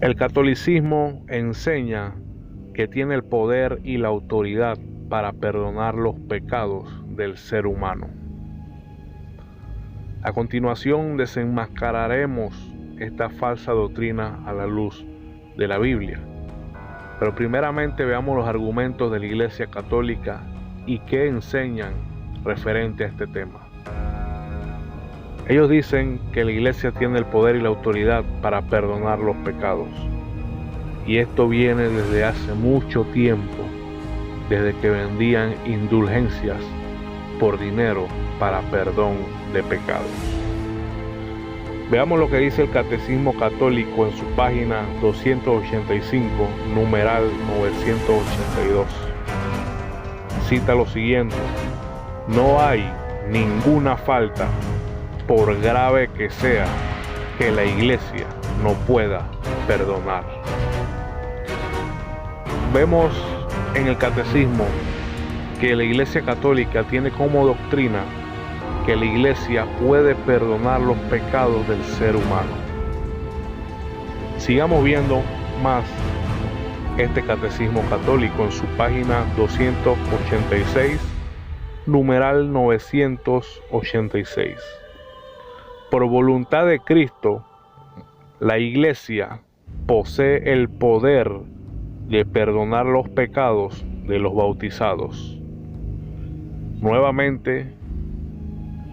El catolicismo enseña que tiene el poder y la autoridad para perdonar los pecados del ser humano. A continuación desenmascararemos esta falsa doctrina a la luz de la Biblia. Pero primeramente veamos los argumentos de la Iglesia Católica y qué enseñan referente a este tema. Ellos dicen que la Iglesia tiene el poder y la autoridad para perdonar los pecados. Y esto viene desde hace mucho tiempo, desde que vendían indulgencias por dinero para perdón de pecados. Veamos lo que dice el Catecismo Católico en su página 285, numeral 982. Cita lo siguiente: no hay ninguna falta, por grave que sea, que la Iglesia no pueda perdonar. Vemos en el Catecismo que la Iglesia Católica tiene como doctrina que la Iglesia puede perdonar los pecados del ser humano. Sigamos viendo más este Catecismo Católico en su página 286, numeral 986. Por voluntad de Cristo, la Iglesia posee el poder de perdonar los pecados de los bautizados. Nuevamente,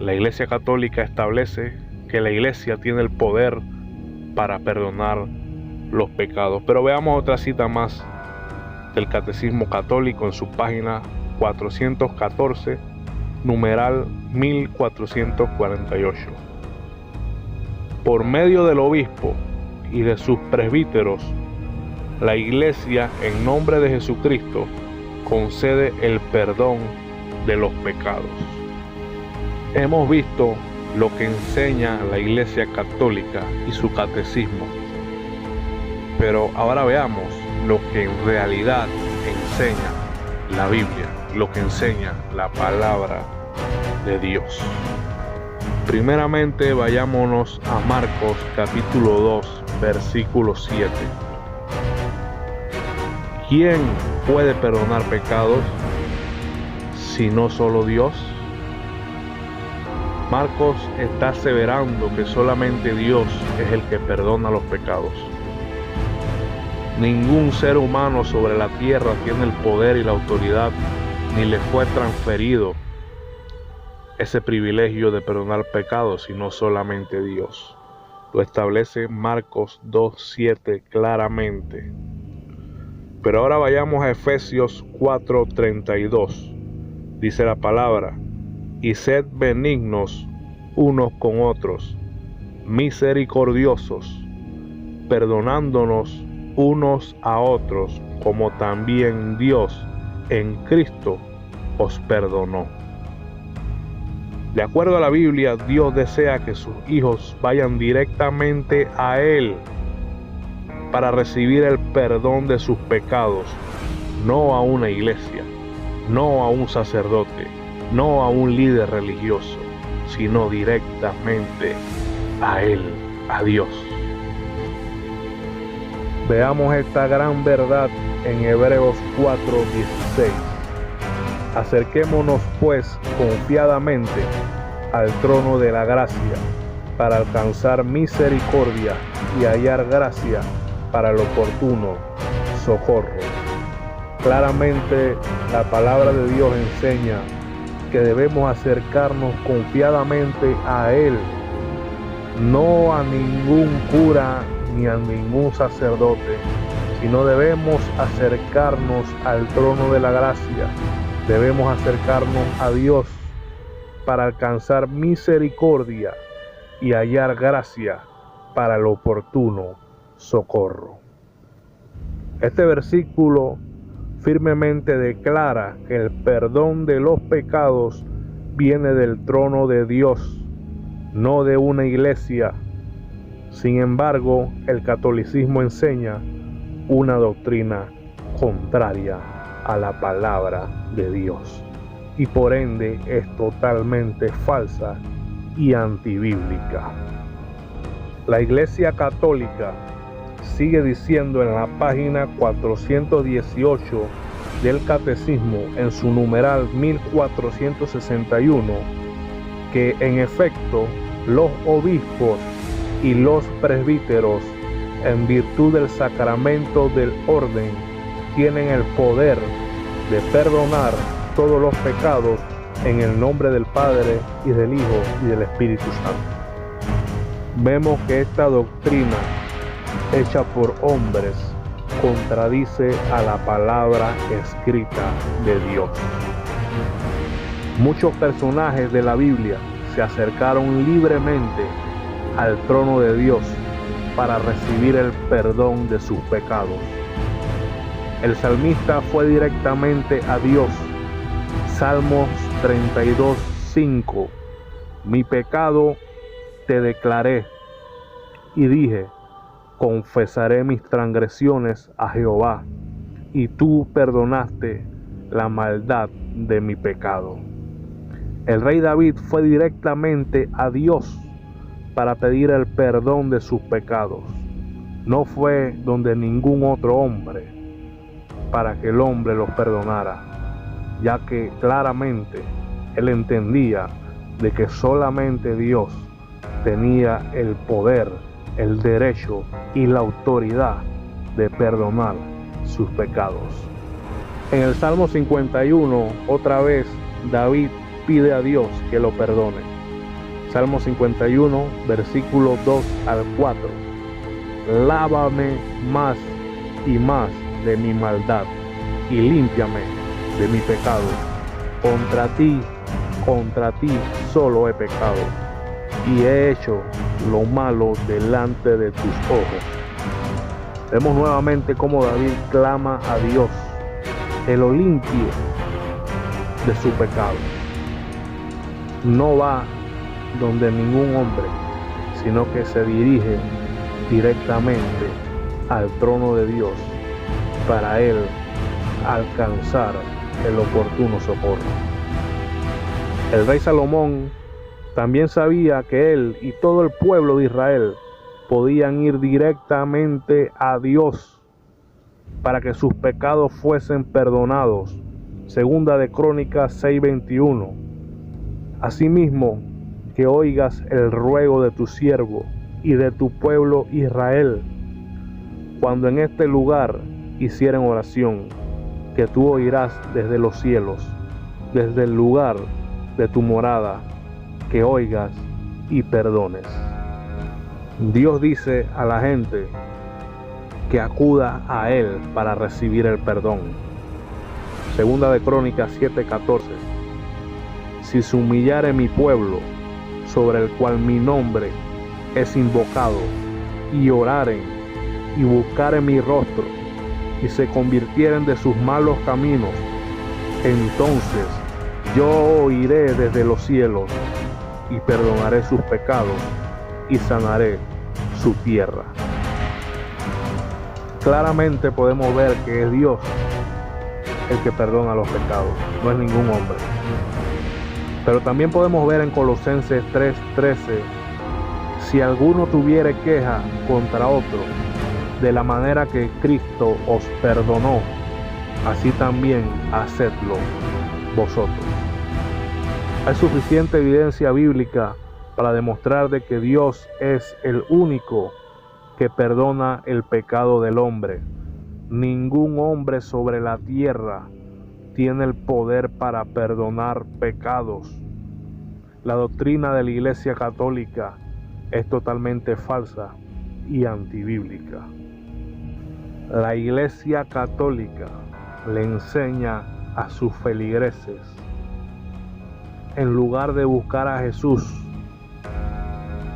la Iglesia Católica establece que la Iglesia tiene el poder para perdonar los pecados. Pero veamos otra cita más del Catecismo Católico en su página 414, numeral 1448. Por medio del obispo y de sus presbíteros, la Iglesia, en nombre de Jesucristo, concede el perdón de los pecados. Hemos visto lo que enseña la Iglesia Católica y su catecismo, pero ahora veamos lo que en realidad enseña la Biblia, lo que enseña la palabra de Dios. Primeramente vayámonos a Marcos capítulo 2, versículo 7. ¿Quién puede perdonar pecados si no solo Dios? Marcos está aseverando que solamente Dios es el que perdona los pecados. Ningún ser humano sobre la tierra tiene el poder y la autoridad, ni le fue transferido ese privilegio de perdonar pecados, sino solamente Dios. Lo establece Marcos 2:7 claramente. Pero ahora vayamos a Efesios 4:32. Dice la palabra: y sed benignos unos con otros, misericordiosos, perdonándonos unos a otros, como también Dios en Cristo os perdonó. De acuerdo a la Biblia, Dios desea que sus hijos vayan directamente a Él para recibir el perdón de sus pecados, no a una iglesia, no a un sacerdote, no a un líder religioso, sino directamente a Él, a Dios. Veamos esta gran verdad en Hebreos 4:16. Acerquémonos pues confiadamente al trono de la gracia para alcanzar misericordia y hallar gracia para el oportuno socorro. Claramente la palabra de Dios enseña que debemos acercarnos confiadamente a Él, no a ningún cura ni a ningún sacerdote, sino debemos acercarnos al trono de la gracia, debemos acercarnos a Dios para alcanzar misericordia y hallar gracia para el oportuno socorro. Este versículo firmemente declara que el perdón de los pecados viene del trono de Dios, no de una iglesia. Sin embargo, el catolicismo enseña una doctrina contraria a la palabra de Dios y por ende es totalmente falsa y antibíblica. La Iglesia Católica sigue diciendo en la página 418 del Catecismo, en su numeral 1461, que en efecto los obispos y los presbíteros, en virtud del sacramento del orden, tienen el poder de perdonar todos los pecados en el nombre del Padre y del Hijo y del Espíritu Santo. Vemos que esta doctrina hecha por hombres contradice a la palabra escrita de Dios. Muchos personajes de la Biblia se acercaron libremente al trono de Dios para recibir el perdón de sus pecados. El salmista fue directamente a Dios. Salmos 32:5. Mi pecado te declaré y dije, confesaré mis transgresiones a Jehová, y tú perdonaste la maldad de mi pecado. El rey David fue directamente a Dios para pedir el perdón de sus pecados. No fue donde ningún otro hombre para que el hombre los perdonara, ya que claramente él entendía de que solamente Dios tenía el poder, el derecho y la autoridad de perdonar sus pecados. En el Salmo 51, otra vez David pide a Dios que lo perdone. Salmo 51, versículos 2 al 4. Lávame más y más de mi maldad y límpiame de mi pecado. Contra ti solo he pecado y he hecho lo malo delante de tus ojos. Vemos nuevamente cómo David clama a Dios que lo limpie de su pecado. No va donde ningún hombre, sino que se dirige directamente al trono de Dios para él alcanzar el oportuno socorro. El rey Salomón también sabía que él y todo el pueblo de Israel podían ir directamente a Dios para que sus pecados fuesen perdonados. Segunda de Crónicas 6:21. Asimismo, que oigas el ruego de tu siervo y de tu pueblo Israel, cuando en este lugar hicieren oración, que tú oirás desde los cielos, desde el lugar de tu morada, que oigas y perdones. Dios dice a la gente que acuda a Él para recibir el perdón. Segunda de Crónicas 7:14. Si se humillare mi pueblo, sobre el cual mi nombre es invocado, y oraren y buscaren mi rostro, y se convirtieren de sus malos caminos, entonces yo oiré desde los cielos y perdonaré sus pecados y sanaré su tierra. Claramente podemos ver que es Dios el que perdona los pecados, no es ningún hombre. Pero también podemos ver en Colosenses 3:13, si alguno tuviere queja contra otro, de la manera que Cristo os perdonó, así también hacedlo vosotros. Hay suficiente evidencia bíblica para demostrar de que Dios es el único que perdona el pecado del hombre. Ningún hombre sobre la tierra tiene el poder para perdonar pecados. La doctrina de la Iglesia Católica es totalmente falsa y antibíblica. La Iglesia Católica le enseña a sus feligreses, en lugar de buscar a Jesús,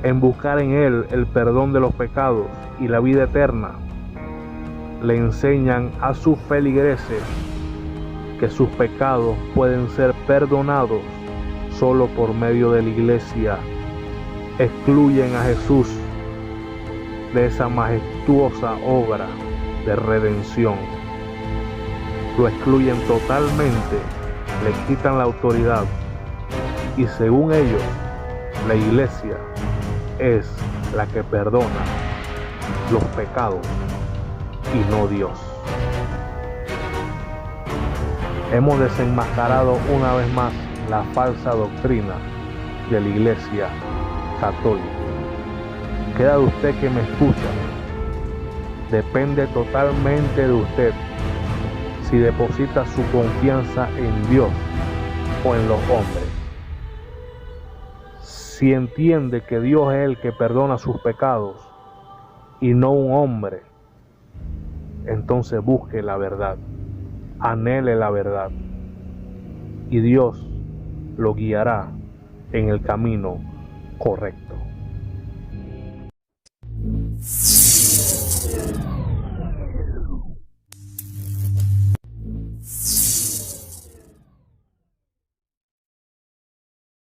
en buscar en Él el perdón de los pecados y la vida eterna, le enseñan a sus feligreses que sus pecados pueden ser perdonados solo por medio de la Iglesia. Excluyen a Jesús de esa majestuosa obra de redención. Lo excluyen totalmente, le quitan la autoridad y según ellos, la Iglesia es la que perdona los pecados y no Dios. Hemos desenmascarado una vez más la falsa doctrina de la Iglesia Católica. Queda de usted que me escucha. Depende totalmente de usted si deposita su confianza en Dios o en los hombres. Si entiende que Dios es el que perdona sus pecados y no un hombre, entonces busque la verdad, anhele la verdad y Dios lo guiará en el camino correcto.